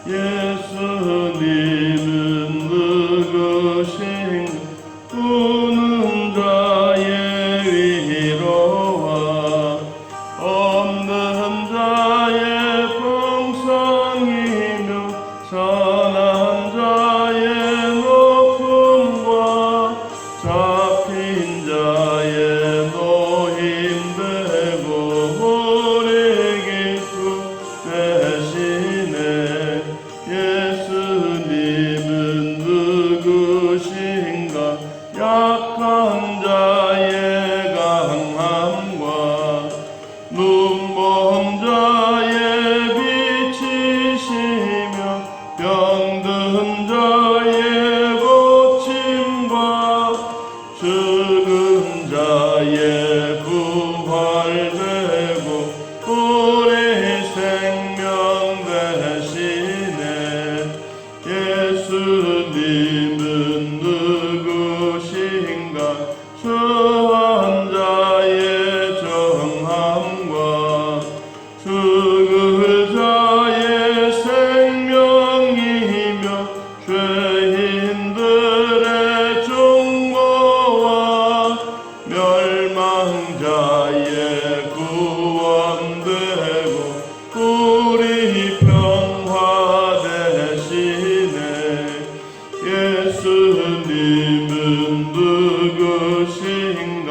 예수님은 누구신가? 우는 자의 위로와 없는 자의 풍성이며 선한 자의 높음과 잡힌 자의 노임되고 우리 기쁨 되시네. 예수님은 누구신가? 약한 자의 강함과 눈먼 자의 빛이시며 병든 자의 고침과 죽은 자의 부활되고 우리 생명 되시네. 예수님은 누구신가? 수한 자의 정함과 죽을 자의 생명이며 죄인들의 중보와 멸망자의 구원되고 우리 평화 되시네. 예수님은 누구신가?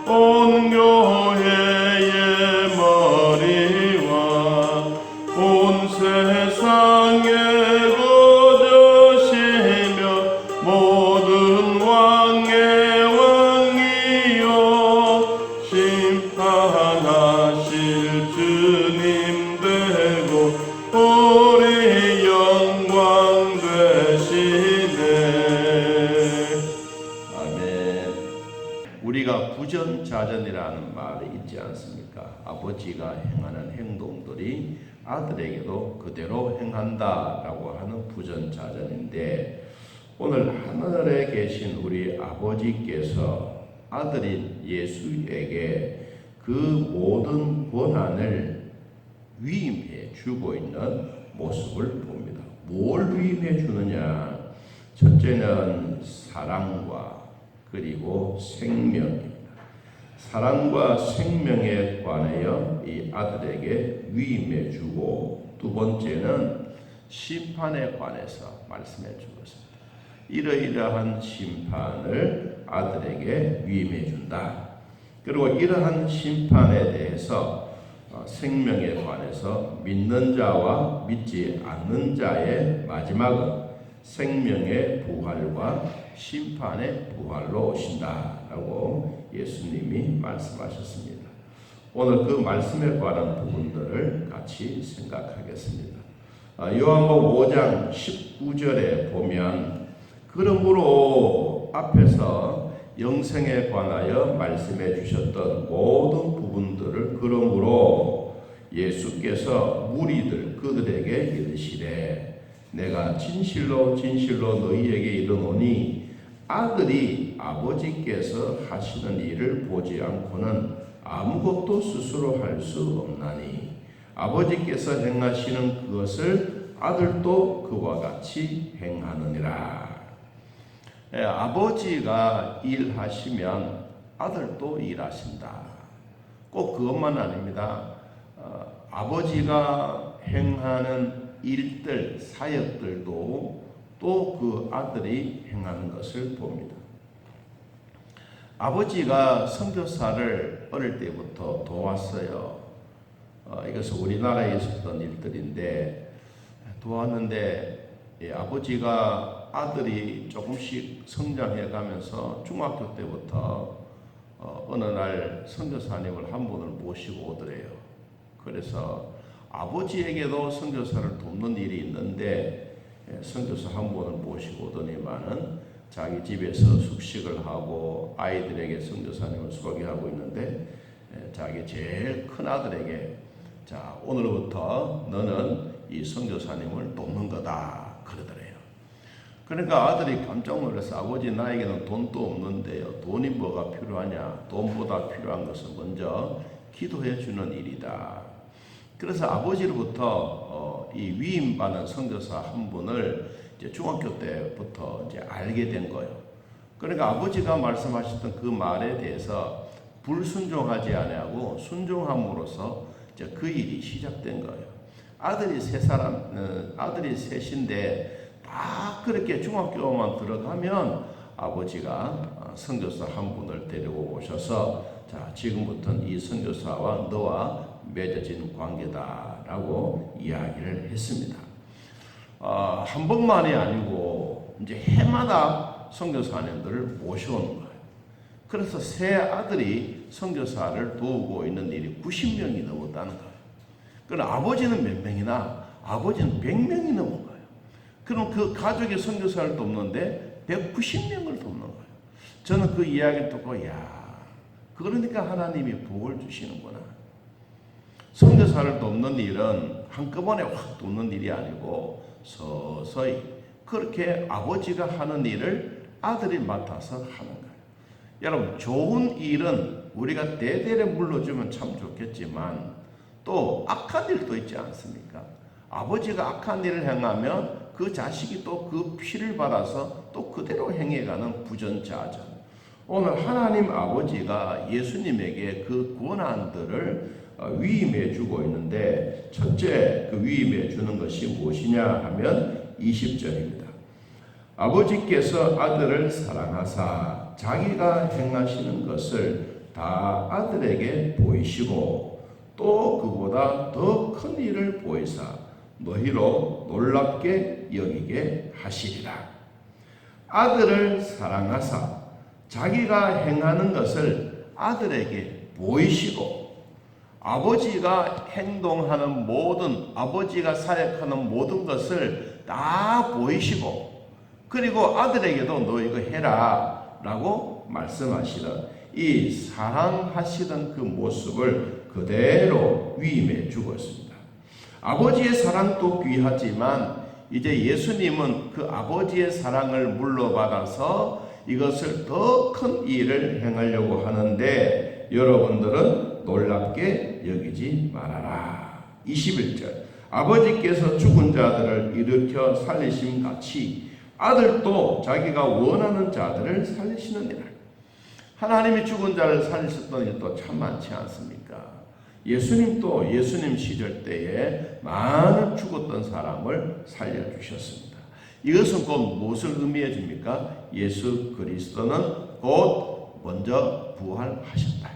온 교회의 머리와 온 세상의 구주시며 모든 왕의 왕이요 심판하실 주님 되고 우리 영광 되시네. 아멘. 우리가 부전자전이라는 말이 있지 않습니까? 아버지가 행하는 행동들이 아들에게도 그대로 행한다라고 하는 부전자전인데, 오늘 하늘에 계신 우리 아버지께서 아들인 예수에게 그 모든 권한을 위임해 주고 있는 모습을 봅니다. 뭘 위임해 주느냐? 첫째는 사랑과 그리고 생명입니다. 사랑과 생명에 관하여 이 아들에게 위임해 주고, 두 번째는 심판에 관해서 말씀해 주었습니다. 이러이러한 심판을 아들에게 위임해 준다. 그리고 이러한 심판에 대해서 생명에 관해서 믿는 자와 믿지 않는 자의 마지막은 생명의 부활과 심판의 부활로 오신다라고 예수님이 말씀하셨습니다. 오늘 그 말씀에 관한 부분들을 같이 생각하겠습니다. 요한복음 5장 19절에 보면, 그러므로 앞에서 영생에 관하여 말씀해 주셨던 모든 부분들을 그러므로 예수께서 무리들 그들에게 이르시되, 내가 진실로 진실로 너희에게 이르노니 아들이 아버지께서 하시는 일을 보지 않고는 아무것도 스스로 할 수 없나니 아버지께서 행하시는 그것을 아들도 그와 같이 행하느니라. 아버지가 일하시면 아들도 일하신다. 꼭 그것만 아닙니다. 아버지가 행하는 일들, 사역들도 또 그 아들이 행하는 것을 봅니다. 아버지가 선교사를 어릴 때부터 도왔어요. 이것은 우리나라에 있었던 일들인데, 도왔는데 아버지가 아들이 조금씩 성장해 가면서 중학교 때부터 어느 날 선교사님을 한 분을 모시고 오더래요. 그래서 아버지에게도 선교사를 돕는 일이 있는데 선교사 한 분을 모시고 오더니만은 자기 집에서 숙식을 하고 아이들에게 선교사님을 소개하고 있는데, 자기 제일 큰 아들에게 자, 오늘부터 너는 이 선교사님을 돕는 거다 그러더래요. 그러니까 아들이 깜짝 놀라서, 아버지 나에게는 돈도 없는데요, 돈이 뭐가 필요하냐? 돈보다 필요한 것은 먼저 기도해 주는 일이다. 그래서 아버지로부터 이 위임받은 선교사 한 분을 이제 중학교 때부터 이제 알게 된 거예요. 그러니까 아버지가 말씀하셨던 그 말에 대해서 불순종하지 아니하고 순종함으로써 이제 그 일이 시작된 거예요. 아들이 셋인데 다 그렇게 중학교만 들어가면 아버지가 선교사 한 분을 데리고 오셔서 자, 지금부터는 이 선교사와 너와 맺어진 관계다라고 이야기를 했습니다. 한 번만이 아니고 이제 해마다 선교사님들을 모셔오는 거예요. 그래서 세 아들이 선교사를 도우고 있는 일이 90명이 넘었다는 거예요. 그럼 아버지는 몇 명이나? 아버지는 100명이 넘은 거예요. 그럼 그 가족이 선교사를 돕는데 190명을 돕는 거예요. 저는 그 이야기를 듣고 그러니까 하나님이 복을 주시는구나. 선교사를 돕는 일은 한꺼번에 확 돕는 일이 아니고 서서히 그렇게 아버지가 하는 일을 아들이 맡아서 하는 거예요. 여러분, 좋은 일은 우리가 대대로 물러주면 참 좋겠지만 또 악한 일도 있지 않습니까? 아버지가 악한 일을 행하면 그 자식이 또 그 피를 받아서 또 그대로 행해가는 부전자전. 오늘 하나님 아버지가 예수님에게 그 권한들을 위임해 주고 있는데 첫째 그 위임해 주는 것이 무엇이냐 하면 20절입니다. 아버지께서 아들을 사랑하사 자기가 행하시는 것을 다 아들에게 보이시고 또 그보다 더 큰 일을 보이사 너희로 놀랍게 여기게 하시리라. 아들을 사랑하사 자기가 행하는 것을 아들에게 보이시고 아버지가 행동하는 모든 아버지가 사역하는 모든 것을 다 보이시고 그리고 아들에게도 너 이거 해라 라고 말씀하시던 이 사랑하시던 그 모습을 그대로 위임해 주고 있습니다. 아버지의 사랑도 귀하지만 이제 예수님은 그 아버지의 사랑을 물러받아서 이것을 더 큰 일을 행하려고 하는데 여러분들은 놀랍게 여기지 말아라. 21절 아버지께서 죽은 자들을 일으켜 살리심 같이 아들도 자기가 원하는 자들을 살리시느니라. 하나님이 죽은 자를 살리셨던 일도 참 많지 않습니까? 예수님도 예수님 시절 때에 많은 죽었던 사람을 살려주셨습니다. 이것은 곧 무엇을 의미해 줍니까? 예수 그리스도는 곧 먼저 부활하셨다.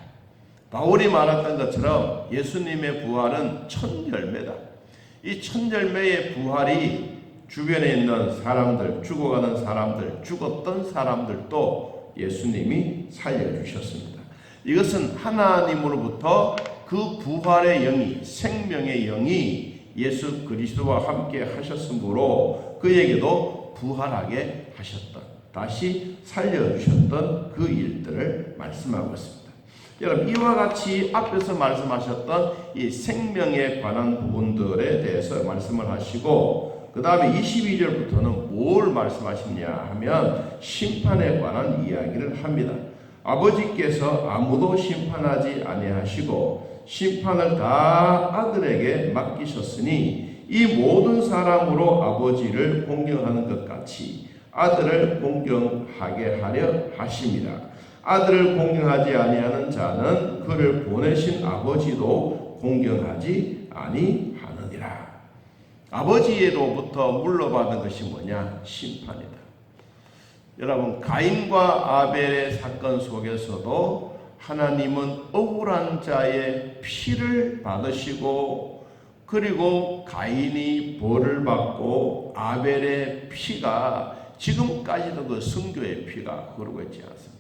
바울이 말했던 것처럼 예수님의 부활은 첫 열매다. 이 첫 열매의 부활이 주변에 있는 사람들, 죽어가는 사람들, 죽었던 사람들도 예수님이 살려주셨습니다. 이것은 하나님으로부터 그 부활의 영이, 생명의 영이 예수 그리스도와 함께 하셨으므로 그에게도 부활하게 하셨던, 다시 살려주셨던 그 일들을 말씀하고 있습니다. 여러분, 이와 같이 앞에서 말씀하셨던 이 생명에 관한 부분들에 대해서 말씀을 하시고 그 다음에 22절부터는 뭘 말씀하시냐 하면 심판에 관한 이야기를 합니다. 아버지께서 아무도 심판하지 아니하시고 심판을 다 아들에게 맡기셨으니 이 모든 사람으로 아버지를 공경하는 것 같이 아들을 공경하게 하려 하심이라. 아들을 공경하지 아니하는 자는 그를 보내신 아버지도 공경하지 아니하느니라. 아버지로부터 물러받은 것이 뭐냐? 심판이다. 여러분, 가인과 아벨의 사건 속에서도 하나님은 억울한 자의 피를 받으시고 그리고 가인이 벌을 받고 아벨의 피가 지금까지도 그 성교의 피가 흐르고 있지 않습니까?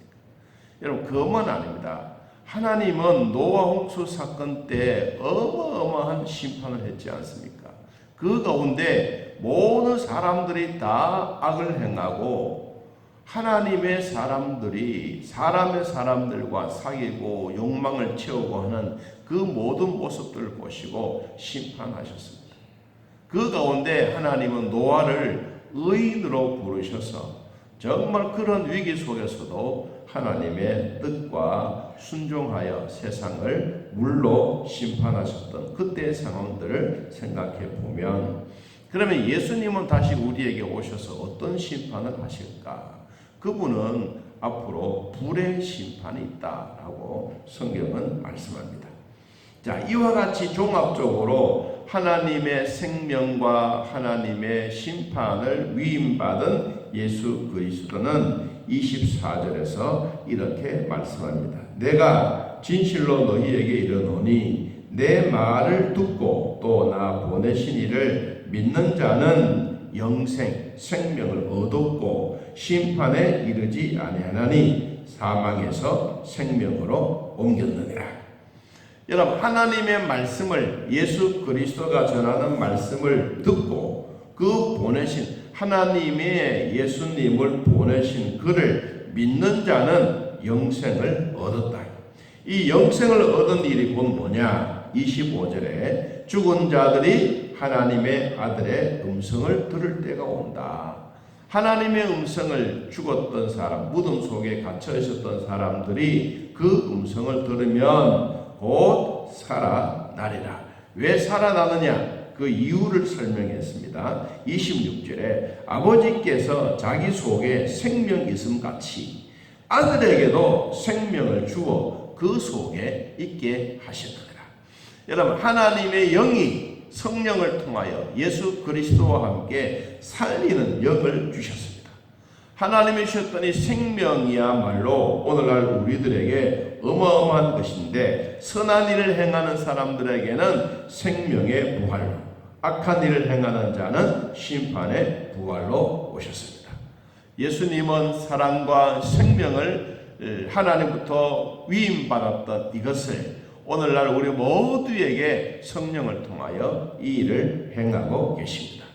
여러분, 그것만 아닙니다. 하나님은 노아 홍수 사건 때 어마어마한 심판을 했지 않습니까? 그 가운데 모든 사람들이 다 악을 행하고 하나님의 사람들이 사람의 사람들과 사귀고 욕망을 채우고 하는 그 모든 모습들을 보시고 심판하셨습니다. 그 가운데 하나님은 노아를 의인으로 부르셔서 정말 그런 위기 속에서도 하나님의 뜻과 순종하여 세상을 물로 심판하셨던 그때의 상황들을 생각해 보면, 그러면 예수님은 다시 우리에게 오셔서 어떤 심판을 하실까? 그분은 앞으로 불의 심판이 있다라고 성경은 말씀합니다. 자, 이와 같이 종합적으로 하나님의 생명과 하나님의 심판을 위임받은 예수 그리스도는 24절에서 이렇게 말씀합니다. 내가 진실로 너희에게 이르노니 내 말을 듣고 또 나 보내신 이를 믿는 자는 영생, 생명을 얻었고 심판에 이르지 아니하나니 사망에서 생명으로 옮겼느니라. 여러분, 하나님의 말씀을, 예수 그리스도가 전하는 말씀을 듣고 그 보내신 하나님의 예수님을 보내신 그를 믿는 자는 영생을 얻었다. 이 영생을 얻은 일이 곧 뭐냐? 25절에 죽은 자들이 하나님의 아들의 음성을 들을 때가 온다. 하나님의 음성을 죽었던 사람, 무덤 속에 갇혀 있었던 사람들이 그 음성을 들으면 곧 살아나리라. 왜 살아나느냐? 그 이유를 설명했습니다. 26절에 아버지께서 자기 속에 생명 있음 같이 아들에게도 생명을 주어 그 속에 있게 하시느니라. 여러분, 하나님의 영이 성령을 통하여 예수 그리스도와 함께 살리는 영을 주셨습니다. 하나님이 주셨더니 생명이야말로 오늘날 우리들에게 어마어마한 것인데, 선한 일을 행하는 사람들에게는 생명의 부활로, 악한 일을 행하는 자는 심판의 부활로 오셨습니다. 예수님은 사랑과 생명을 하나님부터 위임받았던 이것을 오늘날 우리 모두에게 성령을 통하여 이 일을 행하고 계십니다.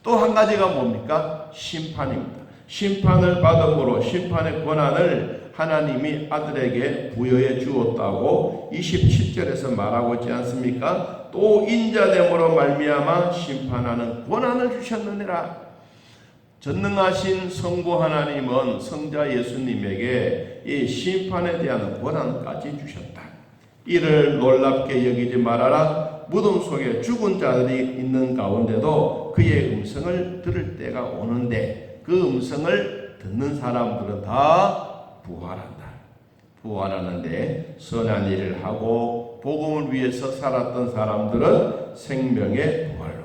또 한 가지가 뭡니까? 심판입니다. 심판을 받음으로 심판의 권한을 하나님이 아들에게 부여해 주었다고 27절에서 말하고 있지 않습니까? 또 인자됨으로 말미암아 심판하는 권한을 주셨느니라. 전능하신 성부 하나님은 성자 예수님에게 이 심판에 대한 권한까지 주셨다. 이를 놀랍게 여기지 말아라. 무덤 속에 죽은 자들이 있는 가운데도 그의 음성을 들을 때가 오는데 그 음성을 듣는 사람들은 다 부활한다. 부활하는데 선한 일을 하고 복음을 위해서 살았던 사람들은 생명의 부활로,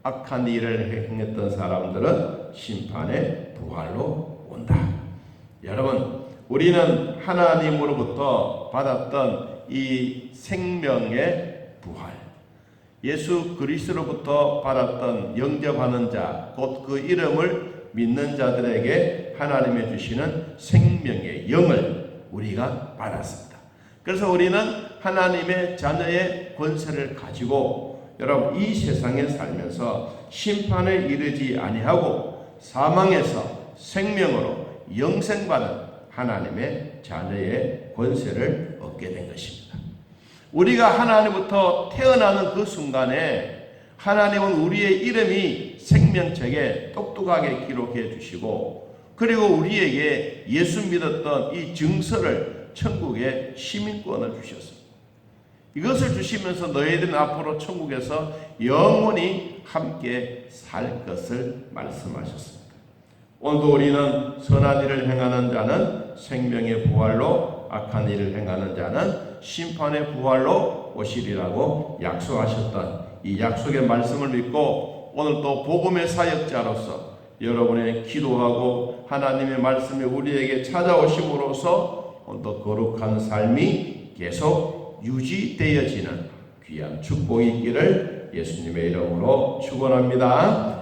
악한 일을 행했던 사람들은 심판의 부활로 온다. 여러분, 우리는 하나님으로부터 받았던 이 생명의 부활, 예수 그리스도로부터 받았던 영접하는 자, 곧 그 이름을 믿는 자들에게 하나님이 주시는 생명의 영을 우리가 받았습니다. 그래서 우리는 하나님의 자녀의 권세를 가지고 여러분 이 세상에 살면서 심판에 이르지 아니하고 사망에서 생명으로 영생받는 하나님의 자녀의 권세를 얻게 된 것입니다. 우리가 하나님부터 태어나는 그 순간에 하나님은 우리의 이름이 생명책에 똑똑하게 기록해 주시고, 그리고 우리에게 예수 믿었던 이 증서를 천국의 시민권을 주셨습니다. 이것을 주시면서 너희들은 앞으로 천국에서 영원히 함께 살 것을 말씀하셨습니다. 오늘도 우리는 선한 일을 행하는 자는 생명의 부활로, 악한 일을 행하는 자는 심판의 부활로 오시리라고 약속하셨던 이 약속의 말씀을 믿고 오늘 또 복음의 사역자로서 여러분의 기도하고 하나님의 말씀이 우리에게 찾아오심으로써 오늘도 거룩한 삶이 계속 유지되어지는 귀한 축복이 있기를 예수님의 이름으로 축원합니다.